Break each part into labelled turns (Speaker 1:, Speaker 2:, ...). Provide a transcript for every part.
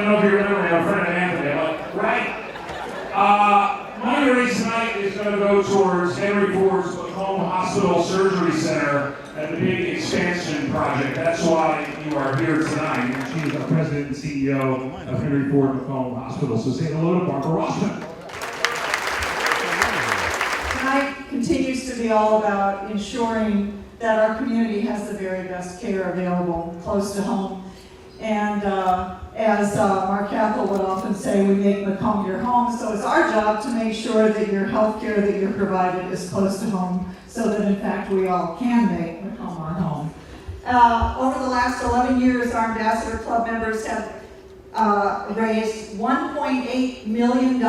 Speaker 1: don't know if you remember me, I'm a friend of Anthony, but, right? Money raised tonight is going to go towards Henry Ford's Macomb Hospital Surgery Center and the big expansion project. That's why you are here tonight. And she's the president and CEO of Henry Ford Macomb Hospital. So say hello to Barbara Rossman.
Speaker 2: Tonight continues to be all about ensuring that our community has the very best care available close to home. And as Mark Cathell would often say, we make Macomb your home, so it's our job to make sure that your health care that you're provided is close to home, so that in fact we all can make Macomb our home. Over the last 11 years, our Ambassador Club members have raised $1.8 million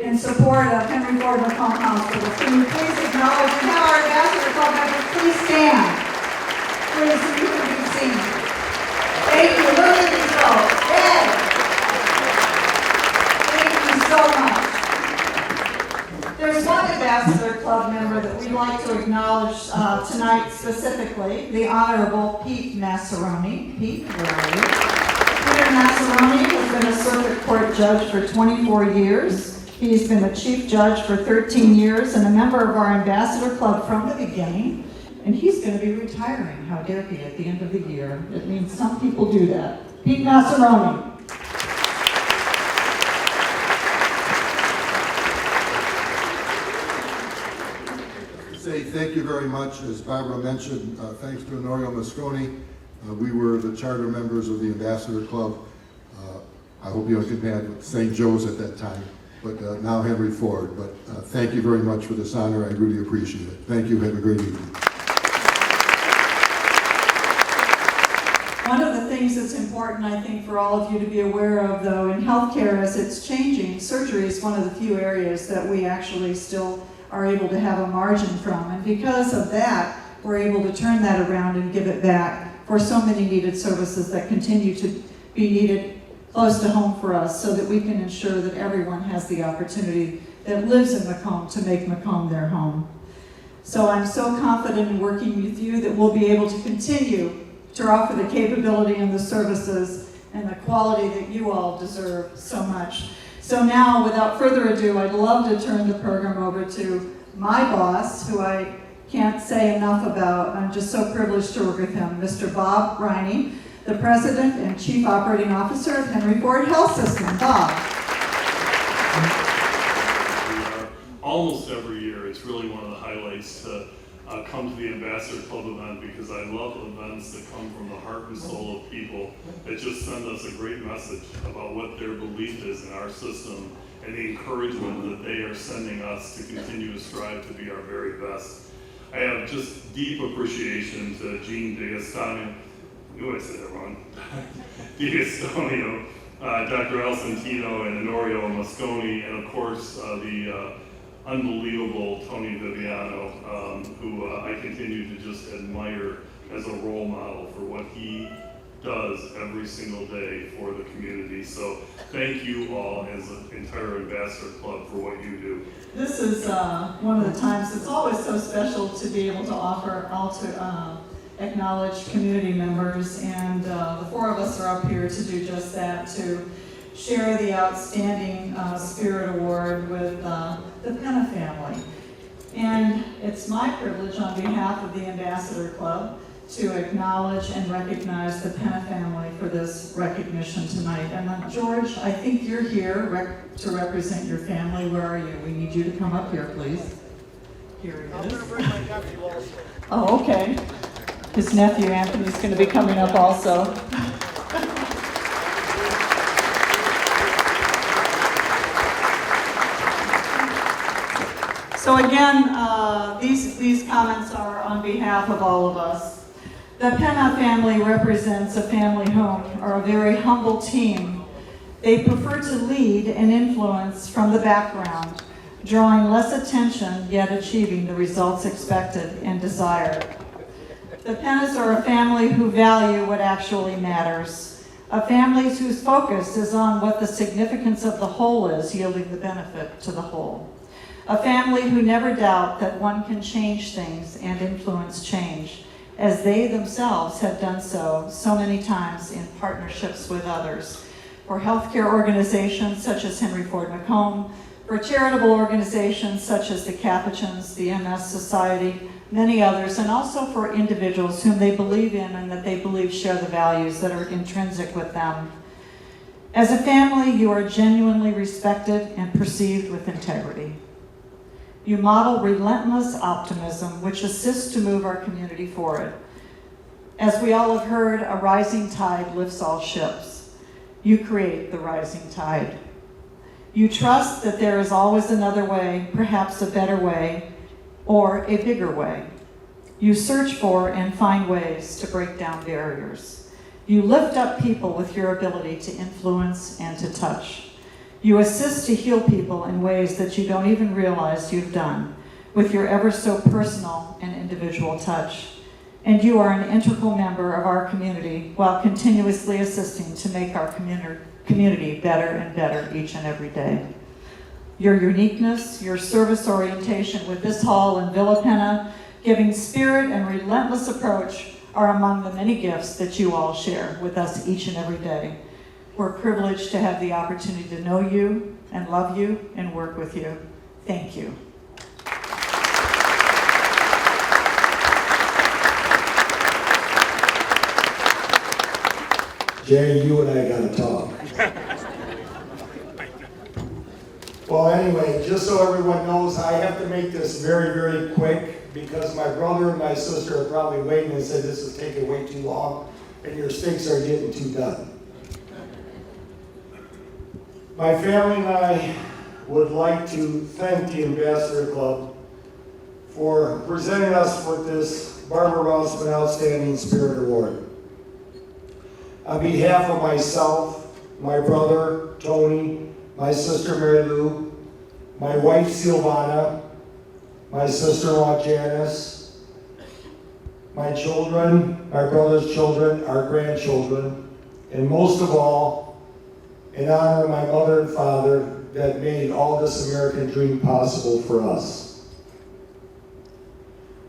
Speaker 2: in support of Henry Ford Macomb Hospital. Can you please acknowledge and have our Ambassador Club members please stand? Please, so you can be seen. Thank you. Look at these folks. Yay! Thank you so much. There's one Ambassador Club member that we'd like to acknowledge tonight specifically, the Honorable Pete Maceroni. Pete, where are you? Peter Maceroni has been a circuit court judge for 24 years. He's been a chief judge for 13 years and a member of our Ambassador Club from the beginning. And he's going to be retiring, how dare he, at the end of the year. It means some people do that. Pete Maceroni.
Speaker 3: Say thank you very much. As Barbara mentioned, thanks to Honorio Mosconi, we were the charter members of the Ambassador Club. I hope you don't get mad with St. Joe's at that time, but now Henry Ford. But thank you very much for this honor. I really appreciate it. Thank you. Have a great evening.
Speaker 2: One of the things that's important, I think, for all of you to be aware of, though, in healthcare as it's changing, surgery is one of the few areas that we actually still are able to have a margin from. And because of that, we're able to turn that around and give it back for so many needed services that continue to be needed close to home for us, so that we can ensure that everyone has the opportunity that lives in Macomb to make Macomb their home. So I'm so confident in working with you that we'll be able to continue to offer the capability and the services and the quality that you all deserve so much. So now, without further ado, I'd love to turn the program over to my boss, who I can't say enough about. I'm just so privileged to work with him, Mr. Bob Riney, the President and Chief Operating Officer of Henry Ford Health System. Bob.
Speaker 4: Almost every year, it's really one of the highlights to come to the Ambassador Club event, because I love events that come from the heart and soul of people that just send us a great message about what their belief is in our system and the encouragement that they are sending us to continue to strive to be our very best. I have just deep appreciation to Gene D'Agostino, I knew I said that wrong, D'Agostino, Dr. El Santino, and Honorio Mosconi, and of course the unbelievable Tony Viviano, who I continue to just admire as a role model for what he does every single day for the community. So thank you all as an entire Ambassador Club for what you do.
Speaker 2: This is one of the times it's always so special to be able to offer, acknowledge community members, and the four of us are up here to do just that, to share the Outstanding Spirit Award with the Penna family. And it's my privilege on behalf of the Ambassador Club to acknowledge and recognize the Penna family for this recognition tonight. And George, I think you're here to represent your family. Where are you? We need you to come up here, please. Here he is. I'm going to bring my nephew also. Oh, okay. His nephew Anthony's going to be coming up also. So again, these comments are on behalf of all of us. The Penna family represents a family home, or a very humble team. They prefer to lead and influence from the background, drawing less attention yet achieving the results expected and desired. The Pennas are a family who value what actually matters, a family whose focus is on what the significance of the whole is, yielding the benefit to the whole. A family who never doubt that one can change things and influence change, as they themselves have done so many times in partnerships with others. for healthcare organizations such as Henry Ford Macomb, for charitable organizations such as the Capuchins, the MS Society, many others, and also for individuals whom they believe in and that they believe share the values that are intrinsic with them. As a family, you are genuinely respected and perceived with integrity. You model relentless optimism, which assists to move our community forward. As we all have heard, a rising tide lifts all ships. You create the rising tide. You trust that there is always another way, perhaps a better way, or a bigger way. You search for and find ways to break down barriers. You lift up people with your ability to influence and to touch. You assist to heal people in ways that you don't even realize you've done, with your ever so personal and individual touch. And you are an integral member of our community while continuously assisting to make our community better and better each and every day. Your uniqueness, your service orientation with this hall and Villa Penna, giving spirit and relentless approach are among the many gifts that you all share with us each and every day. We're privileged to have the opportunity to know you and love you and work with you. Thank you.
Speaker 5: Jay, you and I gotta talk. Well, anyway, just so everyone knows, I have to make this very, very quick because my brother and my sister are probably waiting and said this is taking way too long and your steaks are getting too done. My family and I would like to thank the Ambassador Club for presenting us with this Barbara Rossman Outstanding Spirit Award. On behalf of myself, my brother, Tony, my sister, Mary Lou, my wife, Silvana, my sister-in-law, Janice, my children, my brother's children, our grandchildren, and most of all, in honor of my mother and father that made all this American dream possible for us.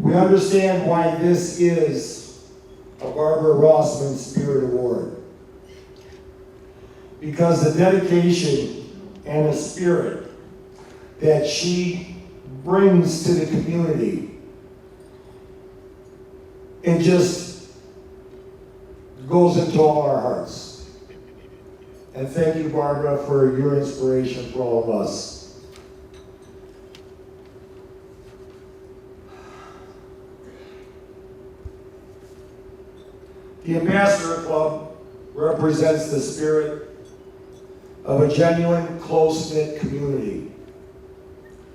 Speaker 5: We understand why this is a Barbara Rossman Spirit Award. Because the dedication and the spirit that she brings to the community, it just goes into all our hearts. And thank you, Barbara, for your inspiration for all of us. The Ambassador Club represents the spirit of a genuine, close-knit community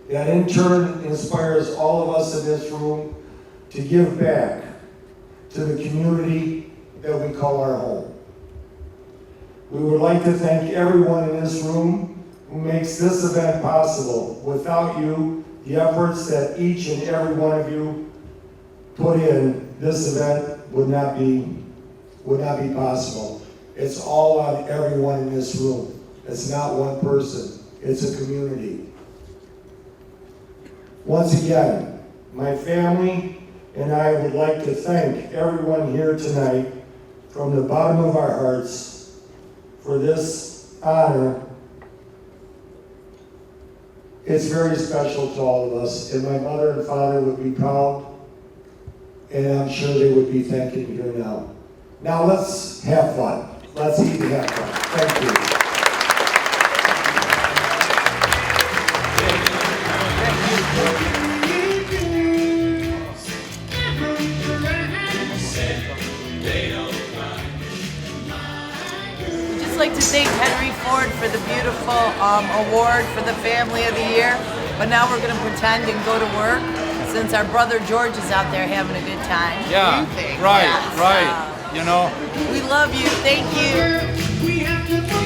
Speaker 5: that in turn inspires all of us in this room to give back to the community that we call our home. We would like to thank everyone in this room who makes this event possible. Without you, the efforts that each and every one of you put in, this event would not be possible. It's all on everyone in this room. It's not one person, it's a community. Once again, my family and I would like to thank everyone here tonight from the bottom of our hearts for this honor. It's very special to all of us, and my mother and father would be proud, and I'm sure they would be thanking you here now. Now let's have fun. Let's eat and have fun. Thank you.
Speaker 6: Like to thank Henry Ford for the beautiful award for the Family of the Year, but now we're going to pretend and go to work since our brother George is out there having a good time.
Speaker 7: Yeah, right, right. You know,
Speaker 6: we love you. Thank you.